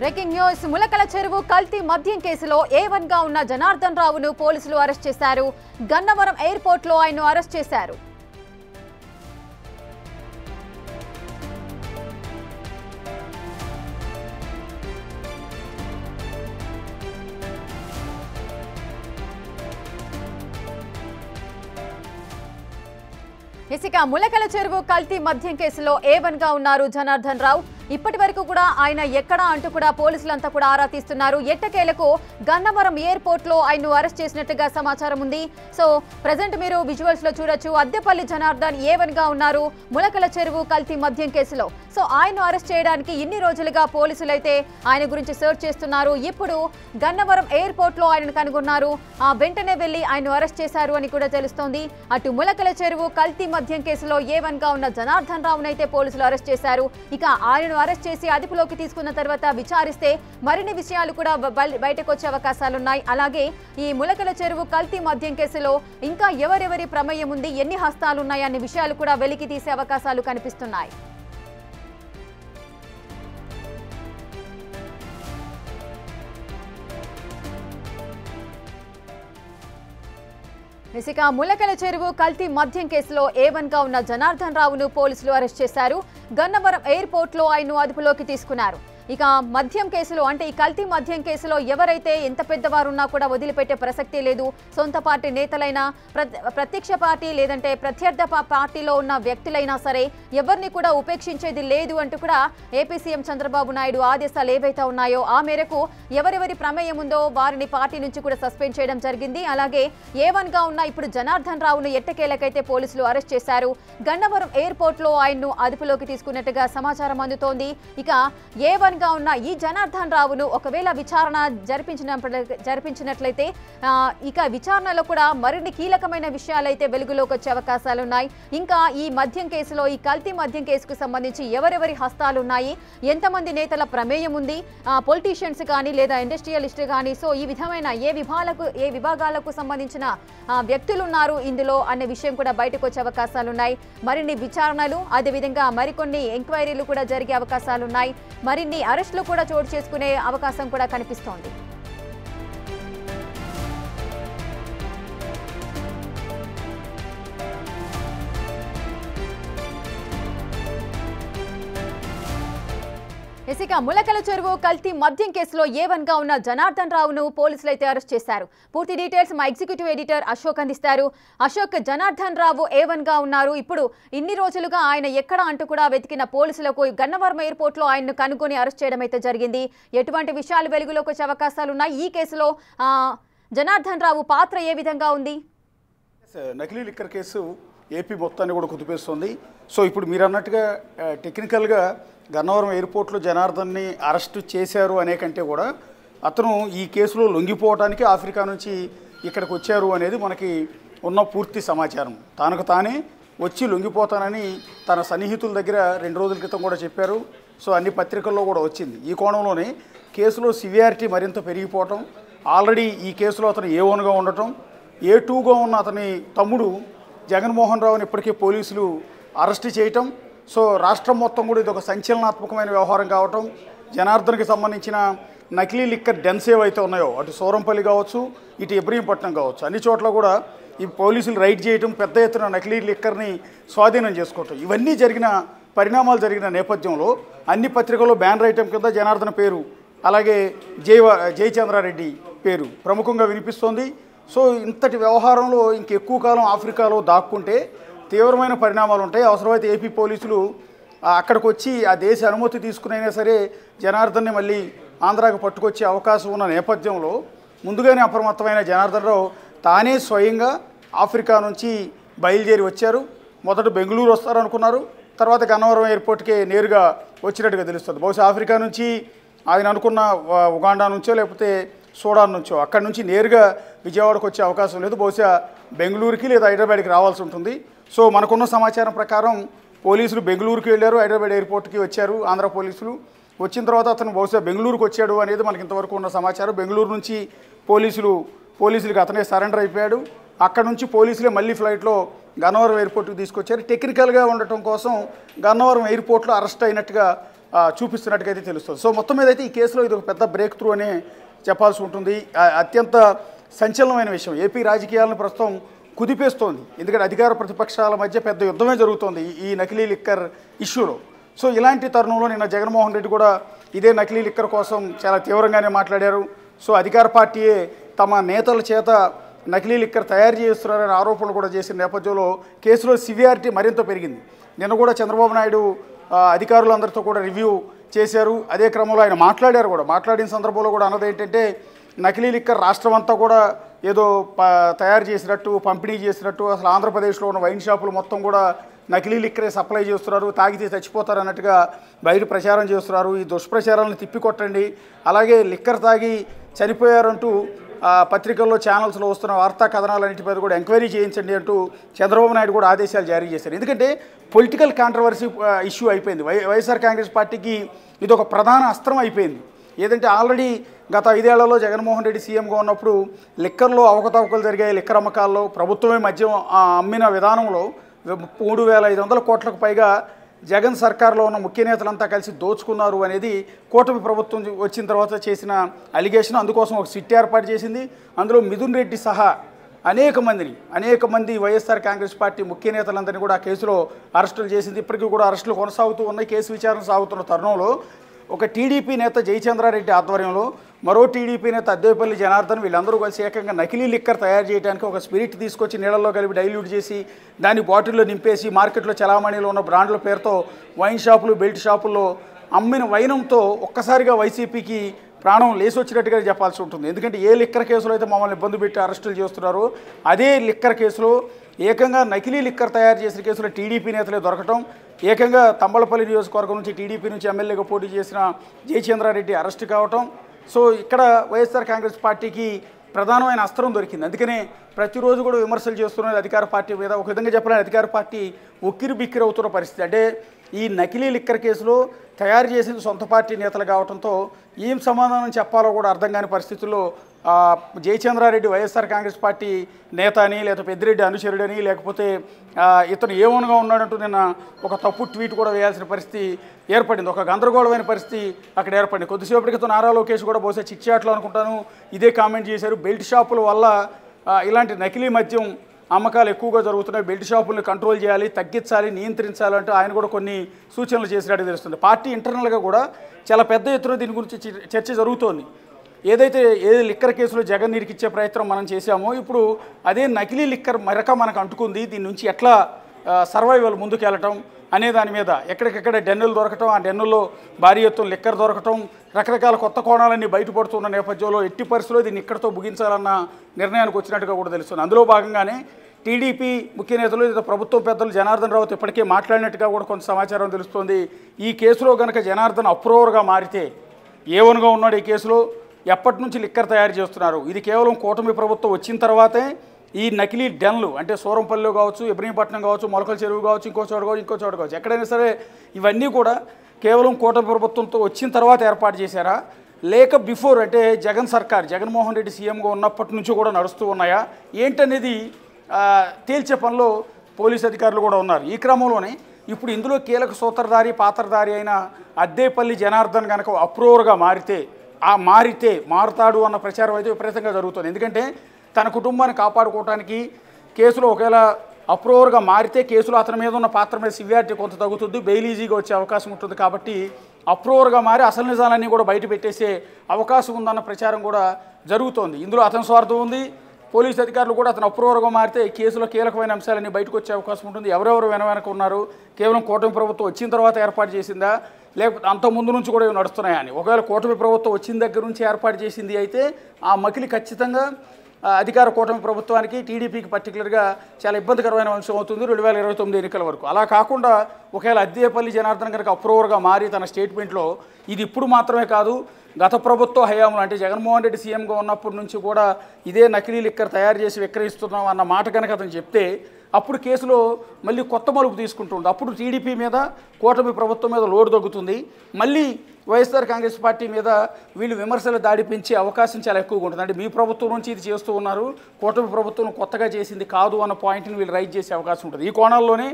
Breaking news ములకల చెరువు కల్తీ మద్యం కేసులో A1 గా ఉన్న జనార్దన్ రావును పోలీసులు అరెస్ట్ చేశారు. గన్నవరం ఎయిర్పోర్ట్ లో ఆయన్ను అరెస్ట్ చేశారు. ఇసిక ములకల చెరువు కల్తీ మద్యం కేసులో A1 గా ఉన్నారు జనార్దన్ రావు. ఇప్పటి వరకు కూడా ఆయన ఎక్కడా అంటూ కూడా పోలీసులంతా కూడా ఆరా తీస్తున్నారు. ఎట్టకేలకు గన్నవరం ఎయిర్పోర్ట్ లో ఆయన్ను అరెస్ట్ చేసినట్టుగా సమాచారం ఉంది. సో ప్రెజెంట్ మీరు విజువల్స్ లో చూడొచ్చు. అద్దెపల్లి జనార్దన్ A1 గా ఉన్నారు ములకల చెరువు కల్తీ మద్యం కేసులో. సో ఆయన్ను అరెస్ట్ చేయడానికి ఇన్ని రోజులుగా పోలీసులు అయితే ఆయన గురించి సెర్చ్ చేస్తున్నారు. ఇప్పుడు గన్నవరం ఎయిర్పోర్ట్ లో ఆయనను కనుగొన్నారు. వెంటనే వెళ్లి ఆయన్ను అరెస్ట్ చేశారు అని కూడా తెలుస్తోంది. అటు ములకల చెరువు కల్తీ మద్యం కేసులో A1 గా ఉన్న జనార్దన్ రావునైతే పోలీసులు అరెస్ట్ చేశారు. ఇక ఆయనను అరెస్ట్ చేసి అదుపులోకి తీసుకున్న తర్వాత విచారిస్తే మరిన్ని విషయాలు కూడా బయటకు వచ్చే అవకాశాలున్నాయి. అలాగే ఈ ములకల చెరువు కల్తీ మద్యం కేసులో ఇంకా ఎవరెవరి ప్రమేయం ఉంది, ఎన్ని హస్తాలున్నాయి అనే విషయాలు కూడా వెలికి తీసే అవకాశాలు కనిపిస్తున్నాయి. ఇసిక ములకల చెరువు కల్తీ మద్యం కేసులో A1 గా ఉన్న జనార్దన్ రావును పోలీసులు అరెస్ట్ చేశారు. గన్నవరం ఎయిర్పోర్ట్ లో ఆయన్ను అదుపులోకి తీసుకున్నారు. ఇక మద్యం కేసులో అంటే ఈ కల్తీ మద్యం కేసులో ఎవరైతే ఎంత పెద్దవారున్నా కూడా వదిలిపెట్టే ప్రసక్తి లేదు. సొంత పార్టీ నేతలైనా, ప్రత్యక్ష పార్టీ లేదంటే ప్రత్యర్థ పార్టీలో ఉన్న వ్యక్తులైనా సరే ఎవరిని కూడా ఉపేక్షించేది లేదు అంటూ కూడా ఏపీ సీఎం చంద్రబాబు నాయుడు ఆదేశాలు ఏవైతే ఉన్నాయో ఆ మేరకు ఎవరెవరి ప్రమేయం ఉందో వారిని పార్టీ నుంచి కూడా సస్పెండ్ చేయడం జరిగింది. అలాగే A1 గా ఉన్న ఇప్పుడు జనార్దన్ రావును ఎట్టకేలకైతే పోలీసులు అరెస్ట్ చేశారు. గన్నవరం ఎయిర్పోర్ట్ లో ఆయన్ను అదుపులోకి తీసుకున్నట్టుగా సమాచారం అందుతోంది. ఇక A1 గా ఉన్న ఈ జనార్దన్ రావును ఒకవేళ విచారణ జరిపించినట్లయితే ఇక విచారణలో కూడా మరిన్ని కీలకమైన విషయాలైతే వెలుగులోకి వచ్చే అవకాశాలున్నాయి. ఇంకా ఈ మద్యం కేసులో, ఈ కల్తీ మద్యం కేసుకు సంబంధించి ఎవరెవరి హస్తాలున్నాయి, ఎంతమంది నేతల ప్రమేయం ఉంది, పొలిటీషియన్స్ కానీ లేదా ఇండస్ట్రియలిస్ట్ కానీ, సో ఈ విధమైన ఏ విభాగాలకు సంబంధించిన వ్యక్తులు ఉన్నారు ఇందులో అనే విషయం కూడా బయటకు వచ్చే అవకాశాలున్నాయి. మరిన్ని విచారణలు, అదేవిధంగా మరికొన్ని ఎంక్వైరీలు కూడా జరిగే అవకాశాలున్నాయి. మరిన్ని అరెస్టులు కూడా చోటు చేసుకునే అవకాశం కూడా కనిపిస్తోంది. ఇసిక ములకల చెరువు కల్తీ మద్యం కేసులో A1 గా ఉన్న జనార్దన్ రావును పోలీసులు అయితే అరెస్ట్ చేశారు. పూర్తి డీటెయిల్స్ మా ఎగ్జిక్యూటివ్ ఎడిటర్ అశోక్ అందిస్తారు. అశోక్, జనార్దన్ రావు A1 గా ఉన్నారు. ఇప్పుడు ఇన్ని రోజులుగా ఆయన ఎక్కడ అంటూ కూడా వెతికిన పోలీసులకు గన్నవరం ఎయిర్పోర్ట్ లో ఆయన్ను కనుగొని అరెస్ట్ చేయడం అయితే జరిగింది. ఎటువంటి విషయాలు వెలుగులోకి వచ్చే అవకాశాలు ఉన్నాయి? ఈ కేసులో జనార్దన్ రావు పాత్ర ఏ విధంగా ఉంది? నకిలీ లిక్కర్ కేసు ఏపీ మొత్తాన్ని కూడా కుదిపేస్తుంది. సో ఇప్పుడు మీరు అన్నట్టుగా టెక్నికల్గా గన్నవరం ఎయిర్పోర్ట్లో జనార్దన్ని అరెస్టు చేశారు అనే కంటే కూడా అతను ఈ కేసులో లొంగిపోవడానికి ఆఫ్రికా నుంచి ఇక్కడికి వచ్చారు అనేది మనకి ఉన్న పూర్తి సమాచారం. తనకు తానే వచ్చి లొంగిపోతానని తన సన్నిహితుల దగ్గర 2 రోజుల క్రితం కూడా చెప్పారు. సో అన్ని పత్రికల్లో కూడా వచ్చింది. ఈ కోణంలోనే కేసులో సివియారిటీ మరింత పెరిగిపోవటం, ఆల్రెడీ ఈ కేసులో అతను A1 గా ఉండటం, A2 గా ఉన్న అతని తమ్ముడు జగన్మోహన్ రావుని ఇప్పటికే పోలీసులు అరెస్ట్ చేయటం, సో రాష్ట్రం మొత్తం కూడా ఇది ఒక సంచలనాత్మకమైన వ్యవహారం కావటం, జనార్దన్కి సంబంధించిన నకిలీ లిక్కర్ డెన్స్ ఏవైతే ఉన్నాయో అటు సోరంపల్లి కావచ్చు, ఇటు ఇబ్రహీంపట్నం కావచ్చు, అన్ని చోట్ల కూడా ఈ పోలీసులు రైడ్ చేయటం, పెద్ద ఎత్తున నకిలీ లిక్కర్ని స్వాధీనం చేసుకోవటం, ఇవన్నీ పరిణామాలు జరిగిన నేపథ్యంలో అన్ని పత్రికల్లో బ్యానర్ ఐటమ్ కింద జనార్దన్ పేరు, అలాగే జయచంద్రారెడ్డి పేరు ప్రముఖంగా వినిపిస్తోంది. సో ఇంతటి వ్యవహారంలో ఇంకెక్కువ కాలం ఆఫ్రికాలో దాక్కుంటే తీవ్రమైన పరిణామాలు ఉంటాయి. అవసరమైతే ఏపీ పోలీసులు అక్కడికి వచ్చి ఆ దేశ అనుమతి తీసుకునైనా సరే జనార్దన్ని మళ్ళీ ఆంధ్రాకు పట్టుకొచ్చే అవకాశం ఉన్న నేపథ్యంలో ముందుగానే అప్రమత్తమైన జనార్దన్ రావు తానే స్వయంగా ఆఫ్రికా నుంచి బయలుదేరి వచ్చారు. మొదట బెంగళూరు వస్తారనుకున్నారు, తర్వాత గన్నవరం ఎయిర్పోర్ట్కి నేరుగా వచ్చినట్టుగా తెలుస్తుంది. బహుశా ఆఫ్రికా నుంచి ఆయన అనుకున్న ఉగాండా నుంచో లేకపోతే సూడాన్ నుంచో అక్కడి నుంచి నేరుగా విజయవాడకు వచ్చే అవకాశం లేదు. బహుశా బెంగళూరుకి లేదా హైదరాబాద్కి రావాల్సి ఉంటుంది. సో మనకున్న సమాచారం ప్రకారం పోలీసులు బెంగళూరుకి వెళ్ళారు, హైదరాబాద్ ఎయిర్పోర్ట్కి వచ్చారు ఆంధ్ర పోలీసులు. వచ్చిన తర్వాత అతను బహుశా బెంగళూరుకు వచ్చాడు అనేది మనకి ఇంతవరకు ఉన్న సమాచారం. బెంగళూరు నుంచి పోలీసులకి అతనే సరెండర్ అయిపోయాడు. అక్కడ నుంచి పోలీసులే మళ్ళీ ఫ్లైట్లో గన్నవరం ఎయిర్పోర్ట్కి తీసుకొచ్చారు. టెక్నికల్గా ఉండటం కోసం గన్నవరం ఎయిర్పోర్ట్లో అరెస్ట్ అయినట్టుగా చూపిస్తున్నట్టుగా తెలుస్తుంది. సో మొత్తం మీద అయితే ఈ కేసులో ఇది ఒక పెద్ద బ్రేక్ త్రూ అనే చెప్పాల్సి ఉంటుంది. అత్యంత సంచలనమైన విషయం. ఏపీ రాజకీయాలను ప్రస్తుతం కుదిపేస్తోంది. ఎందుకంటే అధికార ప్రతిపక్షాల మధ్య పెద్ద యుద్ధమే జరుగుతోంది ఈ నకిలీ లిక్కర్ ఇష్యూలో. సో ఇలాంటి తరుణంలో నిన్న జగన్మోహన్ రెడ్డి కూడా ఇదే నకిలీ లిక్కర్ కోసం చాలా తీవ్రంగానే మాట్లాడారు. సో అధికార పార్టీయే తమ నేతల చేత నకిలీ లిక్కర్ తయారు చేస్తున్నారనే ఆరోపణలు కూడా చేసిన నేపథ్యంలో కేసులో సివియారిటీ మరింత పెరిగింది. నిన్న కూడా చంద్రబాబు నాయుడు అధికారులందరితో కూడా రివ్యూ చేశారు. అదే క్రమంలో ఆయన మాట్లాడారు కూడా. మాట్లాడిన సందర్భంలో కూడా అన్నది ఏంటంటే నకిలీ లిక్కర్ రాష్ట్రం అంతా కూడా ఏదో తయారు చేసినట్టు, పంపిణీ చేసినట్టు, అసలు ఆంధ్రప్రదేశ్లో ఉన్న వైన్ షాపులు మొత్తం కూడా నకిలీ లిక్కరే సప్లై చేస్తున్నారు, తాగితే చచ్చిపోతారు అన్నట్టుగా బయట ప్రచారం చేస్తున్నారు. ఈ దుష్ప్రచారాలను తిప్పికొట్టండి, అలాగే లిక్కర్ తాగి చనిపోయారంటూ పత్రికల్లో ఛానల్స్లో వస్తున్న వార్తా కథనాలన్నింటి మీద కూడా ఎంక్వైరీ చేయించండి అంటూ చంద్రబాబు నాయుడు కూడా ఆదేశాలు జారీ చేశారు. ఎందుకంటే పొలిటికల్ కాంట్రవర్సీ ఇష్యూ అయిపోయింది. వైఎస్ఆర్ కాంగ్రెస్ పార్టీకి ఇది ఒక ప్రధాన అస్త్రం అయిపోయింది. ఏదంటే ఆల్రెడీ గత 5 ఏళ్లలో జగన్మోహన్ రెడ్డి సీఎంగా ఉన్నప్పుడు లిక్కర్లో అవకతవకలు జరిగాయి. లిక్కర్ అమ్మకాల్లో ప్రభుత్వమే మద్యం అమ్మిన విధానంలో 3,500 కోట్లకు పైగా జగన్ సర్కార్లో ఉన్న ముఖ్య నేతలంతా కలిసి దోచుకున్నారు అనేది కూటమి ప్రభుత్వం వచ్చిన తర్వాత చేసిన అలిగేషన్. అందుకోసం ఒక సిట్ ఏర్పాటు చేసింది. అందులో మిథున్ రెడ్డి సహా అనేక మంది వైఎస్ఆర్ కాంగ్రెస్ పార్టీ ముఖ్య నేతలందరినీ కూడా ఆ కేసులో అరెస్టులు చేసింది. ఇప్పటికీ కూడా అరెస్టులు కొనసాగుతూ ఉన్నాయి. కేసు విచారణ సాగుతున్న తరుణంలో ఒక టీడీపీ నేత జయచంద్రారెడ్డి ఆధ్వర్యంలో మరో టీడీపీ నేత అద్దేపల్లి జనార్దన్ వీళ్ళందరూ కలిసి ఏకంగా నకిలీ లిక్కర్ తయారు చేయడానికి ఒక స్పిరిట్ తీసుకొచ్చి నీళ్ళల్లో కలిపి డైల్యూట్ చేసి దాన్ని బాటిల్లో నింపేసి మార్కెట్లో చలామణిలో ఉన్న బ్రాండ్ల పేరుతో వైన్ షాపులు, బెల్ట్ షాపుల్లో అమ్మిన వైనంతో ఒక్కసారిగా వైసీపీకి ప్రాణం లేసొచ్చినట్టుగా చెప్పాల్సి ఉంటుంది. ఎందుకంటే ఏ లిక్కర్ కేసులో అయితే మమ్మల్ని ఇబ్బంది పెట్టి అరెస్టులు చేస్తున్నారో అదే లిక్కర్ కేసులో ఏకంగా నకిలీ లిక్కర్ తయారు చేసిన కేసులో టీడీపీ నేతలే దొరకటం, ఏకంగా తంబలపల్లి నియోజకవర్గం నుంచి టీడీపీ నుంచి ఎమ్మెల్యేగా పోటీ చేసిన జయచంద్రారెడ్డి అరెస్ట్ కావటం. సో ఇక్కడ వైఎస్ఆర్ కాంగ్రెస్ పార్టీకి ప్రధానమైన అస్త్రం దొరికింది. అందుకనే ప్రతిరోజు కూడా విమర్శలు చేస్తున్నది అధికార పార్టీ మీద. ఒక విధంగా చెప్పాలని అధికార పార్టీ ఉక్కిరి బిక్కిరి అవుతున్న పరిస్థితి. అంటే ఈ నకిలీ లిక్కర్ కేసులో తయారు చేసింది సొంత పార్టీ నేతలు కావడంతో ఏం సమాధానం చెప్పాలో కూడా అర్థం కాని పరిస్థితుల్లో జయచంద్రారెడ్డి వైఎస్ఆర్ కాంగ్రెస్ పార్టీ నేత అని, లేకపోతే పెద్దిరెడ్డి అనుచరుడని, లేకపోతే ఇతను ఏమనుగా ఉన్నాడంటూ నిన్న ఒక తప్పు ట్వీట్ కూడా వేయాల్సిన పరిస్థితి ఏర్పడింది. ఒక గందరగోళమైన పరిస్థితి అక్కడ ఏర్పడింది. కొద్దిసేపటి క్రితం నారా లోకేష్ కూడా బహుశా చిట్చాట్లో అనుకుంటాను ఇదే కామెంట్ చేశారు. బెల్ట్ షాపుల వల్ల ఇలాంటి నకిలీ మద్యం అమ్మకాలు ఎక్కువగా జరుగుతున్నాయి, బెల్ట్ షాపులను కంట్రోల్ చేయాలి, తగ్గించాలి, నియంత్రించాలంటూ ఆయన కూడా కొన్ని సూచనలు చేసినట్టు తెలుస్తుంది. పార్టీ ఇంటర్నల్గా కూడా చాలా పెద్ద ఎత్తున దీని గురించి చర్చ జరుగుతోంది. ఏదైతే లిక్కర్ కేసులో జగన్ ఇరికిచ్చే ప్రయత్నం మనం చేశామో ఇప్పుడు అదే నకిలీ లిక్కర్ మరక మనకు అంటుకుంది. దీని నుంచి ఎట్లా సర్వైవల్ ముందుకెళ్ళటం అనే దాని మీద ఎక్కడికెక్కడ డెన్నులు దొరకటం, ఆ డెన్నుల్లో భారీ ఎత్తున లిక్కర్ దొరకటం, రకరకాల కొత్త కోణాలన్నీ బయటపడుతున్న నేపథ్యంలో ఎట్టి పరిస్థితుల్లో దీన్ని ఇక్కడితో ముగించాలన్న నిర్ణయానికి వచ్చినట్టుగా కూడా తెలుస్తుంది. అందులో భాగంగానే టీడీపీ ముఖ్య నేతలు లేదా ప్రభుత్వ పెద్దలు జనార్దన్ రావుత్ ఇప్పటికే మాట్లాడినట్టుగా కూడా కొంత సమాచారం తెలుస్తోంది. ఈ కేసులో కనుక జనార్దన్ అప్రూవర్గా మారితే ఏవన్గా ఉన్నాడు ఈ కేసులో, ఎప్పటి నుంచి లిక్కర్ తయారు చేస్తున్నారు, ఇది కేవలం కూటమి ప్రభుత్వం వచ్చిన తర్వాతే ఈ నకిలీ డెన్లు అంటే సూరంపల్లిలో కావచ్చు, ఇబ్రహీంపట్నం కావచ్చు, మొలకల చెరువు కావచ్చు, ఇంకో చోట కావచ్చు ఎక్కడైనా సరే ఇవన్నీ కూడా కేవలం కూటమి ప్రభుత్వంతో వచ్చిన తర్వాత ఏర్పాటు చేశారా, లేక బిఫోర్ అంటే జగన్ సర్కార్ జగన్మోహన్ రెడ్డి సీఎంగా ఉన్నప్పటి నుంచి కూడా నడుస్తూ ఉన్నాయా ఏంటనేది తేల్చే పనిలో పోలీసు అధికారులు కూడా ఉన్నారు. ఈ క్రమంలోనే ఇప్పుడు ఇందులో కీలక సూత్రధారి పాత్రధారి అయిన అద్దేపల్లి జనార్దన్ కనుక అప్రూవర్గా మారుతాడు అన్న ప్రచారం అయితే విపరీతంగా జరుగుతుంది. ఎందుకంటే తన కుటుంబాన్ని కాపాడుకోవడానికి కేసులో ఒకవేళ అప్రూవర్గా మారితే కేసులో అతని మీద ఉన్న పాత్ర మీద సివియారిటీ కొంత తగ్గుతుంది, బెయిల్ ఈజీగా వచ్చే అవకాశం ఉంటుంది. కాబట్టి అప్రూవర్గా మారి అసలు నిజాలన్నీ కూడా బయట పెట్టేసే అవకాశం ఉందన్న ప్రచారం కూడా జరుగుతోంది. ఇందులో అతని స్వార్థం ఉంది. పోలీసు అధికారులు కూడా అతను అప్రూవర్గా మారితే కేసులో కీలకమైన అంశాలన్నీ బయటకు వచ్చే అవకాశం ఉంటుంది. ఎవరెవరు వెనక ఉన్నారు, కేవలం కూటమి ప్రభుత్వం వచ్చిన తర్వాత ఏర్పాటు చేసిందా లేకపోతే అంత ముందు నుంచి కూడా ఇవి నడుస్తున్నాయా అని. ఒకవేళ కూటమి ప్రభుత్వం వచ్చిన దగ్గర నుంచి ఏర్పాటు చేసింది అయితే ఆ మకిలి ఖచ్చితంగా అధికార కూటమి ప్రభుత్వానికి టీడీపీకి పర్టికులర్గా చాలా ఇబ్బందికరమైన అంశం అవుతుంది 2029 ఎన్నికల వరకు. అలా కాకుండా ఒకవేళ అద్దేపల్లి జనార్దన్ కనుక అప్రూవర్గా మారి తన స్టేట్మెంట్లో ఇది ఇప్పుడు మాత్రమే కాదు గత ప్రభుత్వ హయాంలో అంటే జగన్మోహన్ రెడ్డి సీఎంగా ఉన్నప్పటి నుంచి కూడా ఇదే నకిలీ లిక్కర్ తయారు చేసి విక్రయిస్తున్నాం అన్న మాట కనుక అతను చెప్తే అప్పుడు కేసులో మళ్ళీ కొత్త మలుపు తీసుకుంటుంది. అప్పుడు టీడీపీ మీద కూటమి ప్రభుత్వం మీద లోడు తగ్గుతుంది. మళ్ళీ వైఎస్ఆర్ కాంగ్రెస్ పార్టీ మీద వీళ్ళు విమర్శల దాడి పెంచే అవకాశం చాలా ఎక్కువగా ఉంటుంది. అంటే మీ ప్రభుత్వం నుంచి ఇది చేస్తూ ఉన్నారు, కూటమి ప్రభుత్వం కొత్తగా చేసింది కాదు అన్న పాయింట్ని వీళ్ళు రైజ్ చేసే అవకాశం ఉంటుంది. ఈ కోణాల్లోనే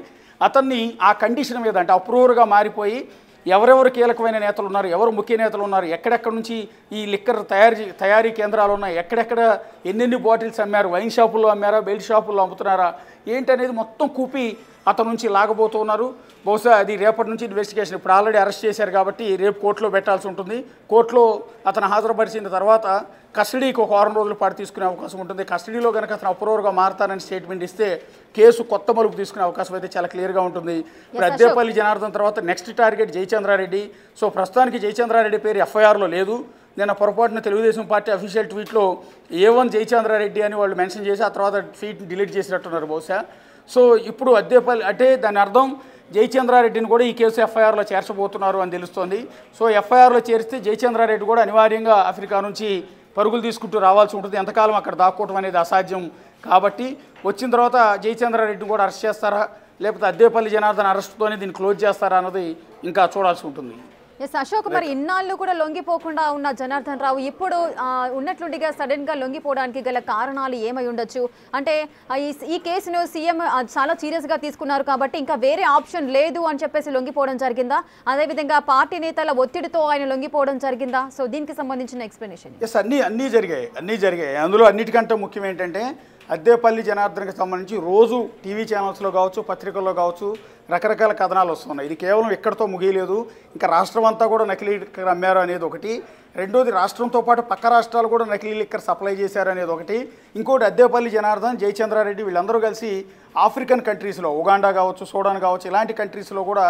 అతన్ని ఆ కండిషన్ మీద అంటే అప్రూవర్గా మారిపోయి ఎవరెవరు కీలకమైన నేతలు ఉన్నారు, ఎవరు ముఖ్య నేతలు ఉన్నారు, ఎక్కడెక్కడ నుంచి ఈ లిక్కర్ తయారీ కేంద్రాలు ఉన్నాయి, ఎక్కడెక్కడ ఎన్నెన్ని బాటిల్స్ అమ్మారు, వైన్ షాపుల్లో అమ్మారా, బెల్ట్ షాపుల్లో అమ్ముతున్నారా ఏంటనేది మొత్తం కూపి అతని నుంచి లాగబోతున్నారు. బహుశా అది రేపటి నుంచి ఇన్వెస్టిగేషన్, ఇప్పుడు ఆల్రెడీ అరెస్ట్ చేశారు కాబట్టి రేపు కోర్టులో పెట్టాల్సి ఉంటుంది. కోర్టులో అతను హాజరుపరిచిన తర్వాత కస్టడీకి ఒక 6 రోజుల పాటు తీసుకునే అవకాశం ఉంటుంది. కస్టడీలో కనుక అతను అప్రూవర్గా మారతానని స్టేట్మెంట్ ఇస్తే కేసు కొత్త మలుపు తీసుకునే అవకాశం అయితే చాలా క్లియర్గా ఉంటుంది. ఇప్పుడు అద్దేపల్లి జనార్దన్ తర్వాత నెక్స్ట్ టార్గెట్ జయచంద్రారెడ్డి. సో ప్రస్తుతానికి జయచంద్రారెడ్డి పేరు ఎఫ్ఐఆర్లో లేదు. నిన్న పొరపాటున తెలుగుదేశం పార్టీ అఫీషియల్ ట్వీట్లో A1 జయచంద్రారెడ్డి అని వాళ్ళు మెన్షన్ చేసి ఆ తర్వాత ట్వీట్ డిలీట్ చేసినట్టున్నారు బహుశా. సో ఇప్పుడు అద్దేపల్లి అంటే దాని అర్థం జయచంద్రారెడ్డిని కూడా ఈ కేసు ఎఫ్ఐఆర్లో చేర్చబోతున్నారు అని తెలుస్తోంది. సో ఎఫ్ఐఆర్లో చేరిస్తే జయచంద్రారెడ్డి కూడా అనివార్యంగా ఆఫ్రికా నుంచి పరుగులు తీసుకుంటూ రావాల్సి ఉంటుంది. ఎంతకాలం అక్కడ దాక్కోవటం అనేది అసాధ్యం కాబట్టి వచ్చిన తర్వాత జయచంద్రారెడ్డిని కూడా అరెస్ట్ చేస్తారా, లేకపోతే అద్దేపల్లి జనార్దన్ అరెస్ట్తోనే దీన్ని క్లోజ్ చేస్తారా అన్నది ఇంకా చూడాల్సి ఉంటుంది. ఎస్ అశోక్, మరి ఇన్నాళ్ళు కూడా లొంగిపోకుండా ఉన్న జనార్దన్ రావు ఇప్పుడు ఉన్నట్లుండిగా సడన్ గా లొంగిపోవడానికి గల కారణాలు ఏమై ఉండొచ్చు? అంటే ఈ కేసును సీఎం చాలా సీరియస్ గా తీసుకున్నారు కాబట్టి ఇంకా వేరే ఆప్షన్ లేదు అని చెప్పేసి లొంగిపోవడం జరిగిందా? అదేవిధంగా పార్టీ నేతల ఒత్తిడితో ఆయన లొంగిపోవడం జరిగిందా? సో దీనికి సంబంధించిన ఎక్స్ప్లెనేషన్. ఎస్ అన్నీ జరిగాయి. అందులో అన్నిటికంటే ముఖ్యం ఏంటంటే అద్దేపల్లి జనార్దన్కి సంబంధించి రోజు టీవీ ఛానల్స్లో కావచ్చు, పత్రికల్లో కావచ్చు రకరకాల కథనాలు వస్తున్నాయి. ఇది కేవలం ఎక్కడితో ముగియలేదు, ఇంకా రాష్ట్రం అంతా కూడా నకిలీ లిక్కర్ అమ్మారు అనేది ఒకటి. రెండోది రాష్ట్రంతో పాటు పక్క రాష్ట్రాలు కూడా నకిలీ లిక్కర్ సప్లై చేశారు అనేది ఒకటి. ఇంకోటి అద్దేపల్లి జనార్దన్, జయచంద్రారెడ్డి వీళ్ళందరూ కలిసి ఆఫ్రికన్ కంట్రీస్లో ఉగాండా కావచ్చు, సూడాన్ కావచ్చు ఇలాంటి కంట్రీస్లో కూడా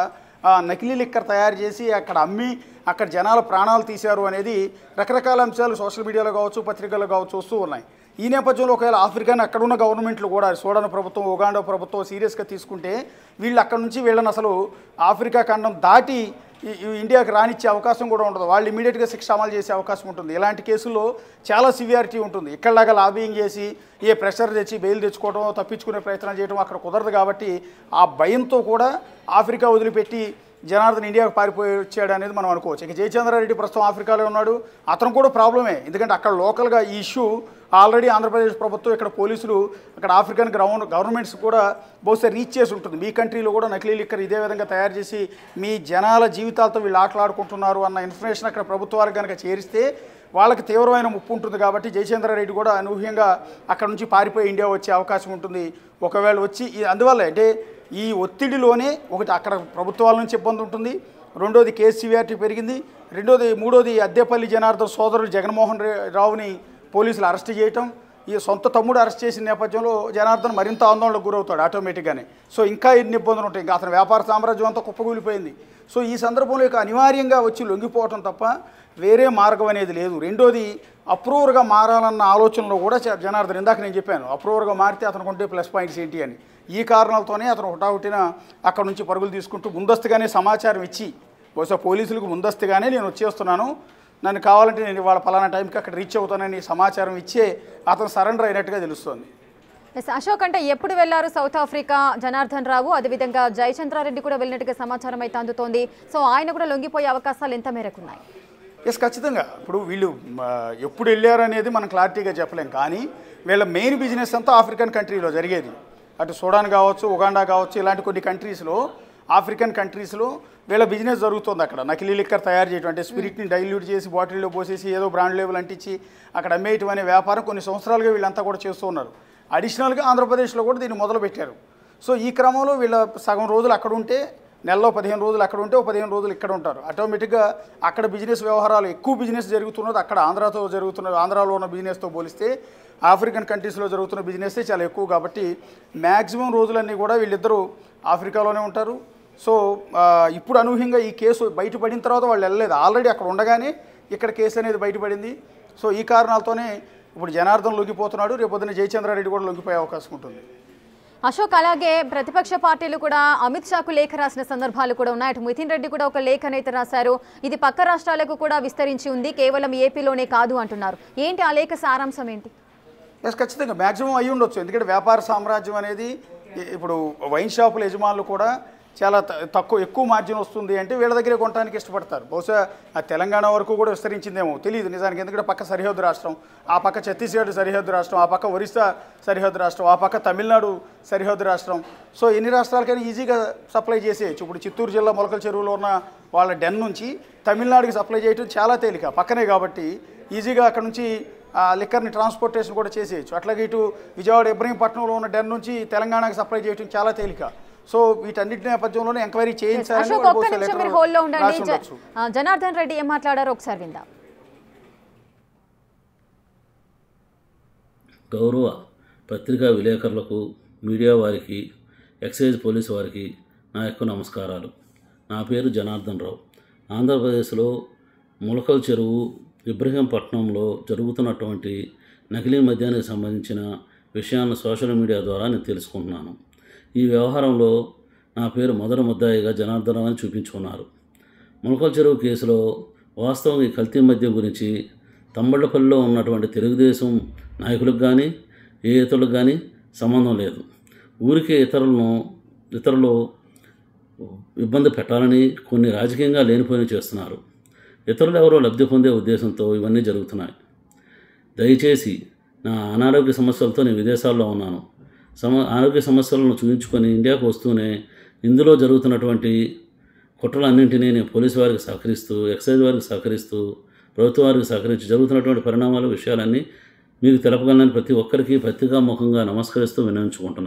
నకిలీ లిక్కర్ తయారు చేసి అక్కడ అమ్మి అక్కడ జనాల ప్రాణాలు తీశారు అనేది రకరకాల అంశాలు సోషల్ మీడియాలో కావచ్చు, పత్రికల్లో కావచ్చు వస్తూ ఉన్నాయి. ఈ నేపథ్యంలో ఒకవేళ ఆఫ్రికాని అక్కడున్న గవర్నమెంట్లు కూడా సూడాన్ ప్రభుత్వం, ఉగాండా ప్రభుత్వం సీరియస్గా తీసుకుంటే వీళ్ళు అక్కడ నుంచి వీళ్ళని అసలు ఆఫ్రికా ఖండం దాటి ఇండియాకి రానిచ్చే అవకాశం కూడా ఉండదు. వాళ్ళు ఇమీడియట్గా శిక్ష అమలు చేసే అవకాశం ఉంటుంది. ఇలాంటి కేసుల్లో చాలా సివియారిటీ ఉంటుంది. ఇక్కడలాగా లాబింగ్ చేసి ప్రెషర్ తెచ్చి బెయిల్ తెచ్చుకోవడం, తప్పించుకునే ప్రయత్నం చేయడం అక్కడ కుదరదు. కాబట్టి ఆ భయంతో కూడా ఆఫ్రికా వదిలిపెట్టి జనార్దన్ ఇండియాకు పారిపోయి వచ్చాడు అనేది మనం అనుకోవచ్చు. ఇక జయచంద్రారెడ్డి ప్రస్తుతం ఆఫ్రికాలో ఉన్నాడు. అతను కూడా ప్రాబ్లమే, ఎందుకంటే అక్కడ లోకల్గా ఈ ఇష్యూ ఆల్రెడీ ఆంధ్రప్రదేశ్ ప్రభుత్వం, ఇక్కడ పోలీసులు, అక్కడ ఆఫ్రికన్ గవర్నమెంట్స్ కూడా బహుశా రీచ్ చేసి ఉంటుంది. మీ కంట్రీలో కూడా నకిలీ లిక్కర్ ఇదే విధంగా తయారు చేసి మీ జనాల జీవితాలతో వీళ్ళు ఆటలాడుకుంటున్నారు అన్న ఇన్ఫర్మేషన్ అక్కడ ప్రభుత్వాలకు కనుక చేరిస్తే వాళ్ళకి తీవ్రమైన ముప్పు ఉంటుంది. కాబట్టి జయచంద్రారెడ్డి కూడా అనూహ్యంగా అక్కడ నుంచి పారిపోయి ఇండియా వచ్చే అవకాశం ఉంటుంది. ఒకవేళ వచ్చి అందువల్ల అంటే ఈ ఒత్తిడిలోనే ఒకటి అక్కడ ప్రభుత్వాల నుంచి ఇబ్బంది ఉంటుంది, రెండోది కేసు సివియారిటీ పెరిగింది, మూడోది అద్దేపల్లి జనార్దన్ సోదరుడు జగన్మోహన్ రావుని పోలీసులు అరెస్ట్ చేయటం, ఈ సొంత తమ్ముడు అరెస్ట్ చేసిన నేపథ్యంలో జనార్దన్ మరింత ఆందోళనకు గురవుతాడు ఆటోమేటిక్గానే. సో ఇంకా ఎన్ని ఇబ్బందులు ఉంటాయి, ఇంకా అతని వ్యాపార సామ్రాజ్యం అంతా కుప్పకూలిపోయింది. సో ఈ సందర్భంలో ఇక అనివార్యంగా వచ్చి లొంగిపోవటం తప్ప వేరే మార్గం అనేది లేదు. రెండోది అప్రూవర్గా మారాలన్న ఆలోచనలో కూడా జనార్దన్, ఇందాక నేను చెప్పాను అప్రూవర్గా మారితే అతనికి ఉంటే ప్లస్ పాయింట్స్ ఏంటి అని, ఈ కారణాలతోనే అతను హుటాహుటిన అక్కడ నుంచి పరుగులు తీసుకుంటూ ముందస్తుగానే సమాచారం ఇచ్చి, బహుశా పోలీసులకు ముందస్తుగానే నేను వచ్చేస్తున్నాను, నన్ను కావాలంటే నేను వాళ్ళ పలానా టైంకి అక్కడ రీచ్ అవుతానని సమాచారం ఇచ్చే అతను సరెండర్ అయినట్టుగా తెలుస్తోంది. అశోక్, అంటే ఎప్పుడు వెళ్లారు సౌత్ ఆఫ్రికా జనార్దన్ రావు? అదేవిధంగా జయచంద్రారెడ్డి కూడా వెళ్ళినట్టుగా సమాచారం అయితే అందుతోంది. సో ఆయన కూడా లొంగిపోయే అవకాశాలు ఎంత మేరకు ఉన్నాయి? ఎస్ ఖచ్చితంగా. ఇప్పుడు వీళ్ళు ఎప్పుడు వెళ్ళారు అనేది మనం క్లారిటీగా చెప్పలేం, కానీ వీళ్ళ మెయిన్ బిజినెస్ అంతా ఆఫ్రికన్ కంట్రీలో జరిగేది. అటు సూడాన్ కావచ్చు, ఉగాండా కావచ్చు, ఇలాంటి కొన్ని కంట్రీస్లో, ఆఫ్రికన్ కంట్రీస్లో వీళ్ళ బిజినెస్ జరుగుతుంది. అక్కడ నకిలీ లిక్కర్ తయారు చేయడం అంటే స్పిరిట్ని డైల్యూట్ చేసి బాటిల్లో పోసేసి ఏదో బ్రాండ్ లేబుల్ అంటించి అక్కడ అమ్మేయటం అనే వ్యాపారం కొన్ని సంవత్సరాలుగా వీళ్ళంతా కూడా చేస్తూ ఉన్నారు. అడిషనల్గా ఆంధ్రప్రదేశ్లో కూడా దీన్ని మొదలుపెట్టారు. సో ఈ క్రమంలో వీళ్ళ సగం రోజులు అక్కడ ఉంటే, నెలలో 15 రోజులు అక్కడ ఉంటే 15 రోజులు ఇక్కడ ఉంటారు. ఆటోమేటిక్గా అక్కడ బిజినెస్ వ్యవహారాలు ఎక్కువ బిజినెస్ జరుగుతున్నది అక్కడ ఆంధ్రాలో ఉన్న బిజినెస్తో పోలిస్తే ఆఫ్రికన్ కంట్రీస్లో జరుగుతున్న బిజినెస్సే చాలా ఎక్కువ. కాబట్టి మ్యాక్సిమం రోజులన్నీ కూడా వీళ్ళిద్దరూ ఆఫ్రికాలోనే ఉంటారు. సో ఇప్పుడు అనూహ్యంగా ఈ కేసు బయటపడిన తర్వాత వాళ్ళు వెళ్ళలేదు, ఆల్రెడీ అక్కడ ఉండగానే ఇక్కడ కేసు అనేది బయటపడింది. సో ఈ కారణాలతోనే ఇప్పుడు జనార్దన్ లొంగిపోతున్నాడు, రేపొద్దున జయచంద్రారెడ్డి కూడా లొంగిపోయే అవకాశం ఉంటుంది. అశోక్, అలాగే ప్రతిపక్ష పార్టీలు కూడా అమిత్ షాకు లేఖ రాసిన సందర్భాలు కూడా ఉన్నాయి. అటు మిథున్ రెడ్డి కూడా ఒక లేఖనైతే రాశారు. ఇది పక్క రాష్ట్రాలకు కూడా విస్తరించి ఉంది, కేవలం ఏపీలోనే కాదు అంటున్నారు. ఏంటి ఆ లేఖ సారాంశం ఏంటి? ఎస్ ఖచ్చితంగా మ్యాక్సిమం అయ్యి ఉండొచ్చు, ఎందుకంటే వ్యాపార సామ్రాజ్యం అనేది ఇప్పుడు వైన్ షాపుల యజమానులు కూడా చాలా ఎక్కువ మార్జిన్ వస్తుంది అంటే వీళ్ళ దగ్గరే కొనడానికి ఇష్టపడతారు. బహుశా ఆ తెలంగాణ వరకు కూడా విస్తరించిందేమో తెలియదు నిజానికి. ఎందుకంటే పక్క సరిహద్దు రాష్ట్రం, ఆ పక్క ఛత్తీస్గఢ్ సరిహద్దు రాష్ట్రం, ఆ పక్క ఒరిస్సా సరిహద్దు రాష్ట్రం, ఆ పక్క తమిళనాడు సరిహద్దు రాష్ట్రం. సో ఎన్ని రాష్ట్రాలకైనా ఈజీగా సప్లై చేసేయచ్చు. ఇప్పుడు చిత్తూరు జిల్లా మొలకల చెరువులో ఉన్న వాళ్ళ డెన్ నుంచి తమిళనాడుకి సప్లై చేయడం చాలా తేలిక, పక్కనే కాబట్టి ఈజీగా అక్కడ నుంచి ఆ లిక్కర్ని ట్రాన్స్పోర్టేషన్ కూడా చేసేయచ్చు. అట్లాగే ఇటు విజయవాడ ఇబ్రహీంపట్నంలో ఉన్న డెన్ నుంచి తెలంగాణకి సప్లై చేయడం చాలా తేలిక. సో వీటన్నిటి నేపథ్యంలోనే ఎంక్వైరీ చేయించాలని జనార్దన్ రెడ్డి ఏం మాట్లాడారో ఒకసారి విందాం. గౌరవ పత్రికా విలేకరులకు, మీడియా వారికి, ఎక్సైజ్ పోలీసు వారికి నా యొక్క నమస్కారాలు. నా పేరు జనార్దన్ రావు. ఆంధ్రప్రదేశ్లో ములకల చెరువు ఇబ్రహీంపట్నంలో జరుగుతున్నటువంటి నకిలీ మద్యానికి సంబంధించిన విషయాలను సోషల్ మీడియా ద్వారా నేను తెలుసుకుంటున్నాను. ఈ వ్యవహారంలో నా పేరు మొదటి ముద్దాయిగా జనార్దన్ రావు అని చూపించుకున్నారు. ములకల చెరువు కేసులో వాస్తవం ఈ కల్తీ మద్యం గురించి తంబళ్లపల్లిలో ఉన్నటువంటి తెలుగుదేశం నాయకులకు కానీ ఏ ఇతరులకు కానీ సంబంధం లేదు. ఊరికే ఇతరులు ఇబ్బంది పెట్టాలని కొన్ని రాజకీయంగా లేనిపోయిన చేస్తున్నారు. ఇతరులు ఎవరో లబ్ధి పొందే ఉద్దేశంతో ఇవన్నీ జరుగుతున్నాయి. దయచేసి నా అనారోగ్య సమస్యలతో నేను విదేశాల్లో ఉన్నాను. ఆరోగ్య సమస్యలను చూపించుకొని ఇండియాకు వస్తూనే ఇందులో జరుగుతున్నటువంటి కుట్రలన్నింటినీ నేను పోలీసు వారికి సహకరిస్తూ, ఎక్సైజ్ వారికి సహకరిస్తూ, ప్రభుత్వ వారికి సహకరించి జరుగుతున్నటువంటి పరిణామాలు, విషయాలన్నీ మీకు తెలపగలనని ప్రతి ఒక్కరికి పత్రికాముఖంగా నమస్కరిస్తూ వినియోగించుకుంటున్నాను.